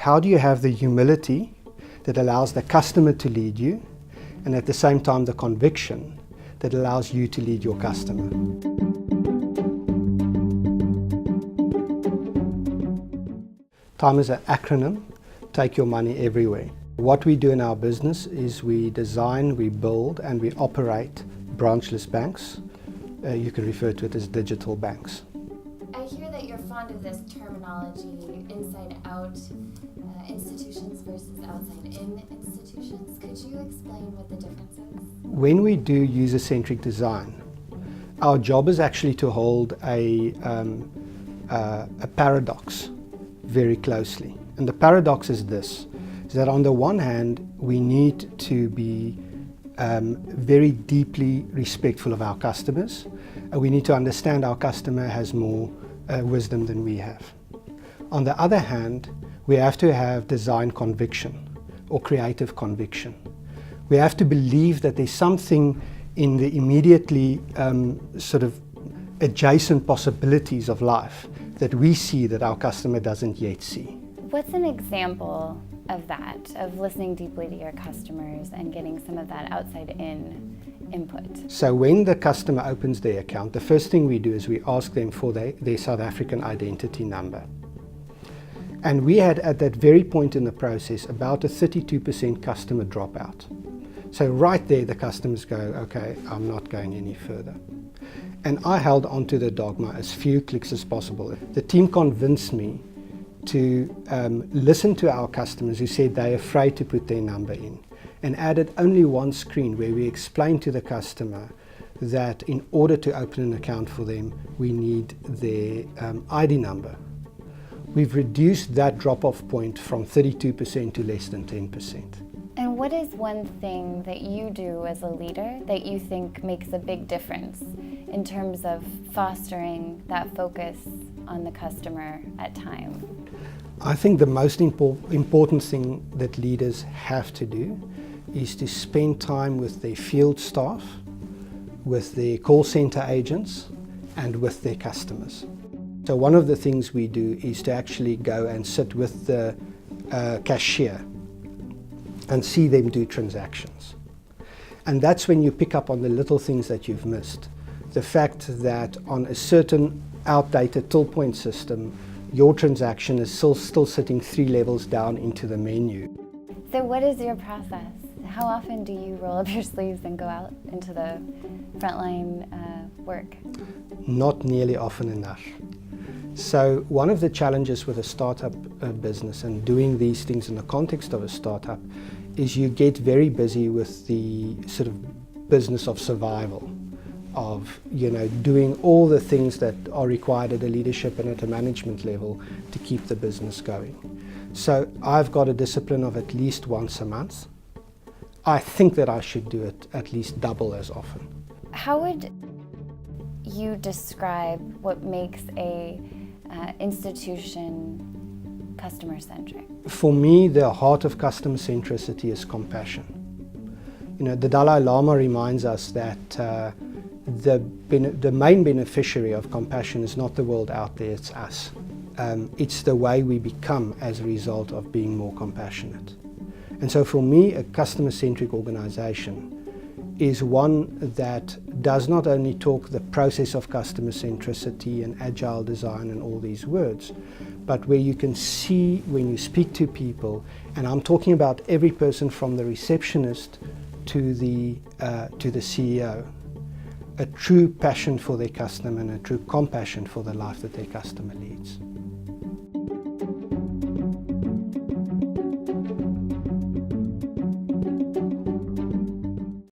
How do you have the humility that allows the customer to lead you, and at the same time the conviction that allows you to lead your customer? TYME is an acronym, Take Your Money Everywhere. What we do in our business is we design, we build and we operate branchless banks. You can refer to it as digital banks. I hear that you're fond of this terminology, inside out institutions versus outside in institutions. Could you explain what the difference is? When we do user-centric design, our job is actually to hold a paradox very closely. And the paradox is this, is that on the one hand, we need to be very deeply respectful of our customers. We need to understand our customer has more wisdom than we have. On the other hand, we have to have design conviction or creative conviction. We have to believe that there's something in the immediately sort of adjacent possibilities of life that we see that our customer doesn't yet see. What's an example of that, of listening deeply to your customers and getting some of that outside-in input? So when the customer opens their account, the first thing we do is we ask them for their South African identity number. And we had at that very point in the process about a 32% customer dropout. So right there the customers go, okay, I'm not going any further. And I held onto the dogma as few clicks as possible. The team convinced me to listen to our customers who said they're afraid to put their number in, and added only one screen where we explained to the customer that in order to open an account for them, we need their ID number. We've reduced that drop-off point from 32% to less than 10%. And what is one thing that you do as a leader that you think makes a big difference in terms of fostering that focus on the customer at TYME? I think the most important thing that leaders have to do is to spend time with their field staff, with their call center agents, and with their customers. So one of the things we do is to actually go and sit with the cashier and see them do transactions. And that's when you pick up on the little things that you've missed. The fact that on a certain outdated till point system, your transaction is still sitting 3 levels down into the menu. So what is your process? How often do you roll up your sleeves and go out into the frontline work? Not nearly often enough. So one of the challenges with a startup business and doing these things in the context of a startup is you get very busy with the sort of business of survival, of doing all the things that are required at a leadership and at a management level to keep the business going. So I've got a discipline of at least once a month. I think that I should do it at least double as often. How would you describe what makes a institution customer-centric? For me, the heart of customer centricity is compassion. The Dalai Lama reminds us that the main beneficiary of compassion is not the world out there, it's us. It's the way we become as a result of being more compassionate. And so for me, a customer-centric organization is one that does not only talk the process of customer centricity and agile design and all these words, but where you can see when you speak to people, and I'm talking about every person from the receptionist to the CEO, a true passion for their customer and a true compassion for the life that their customer leads.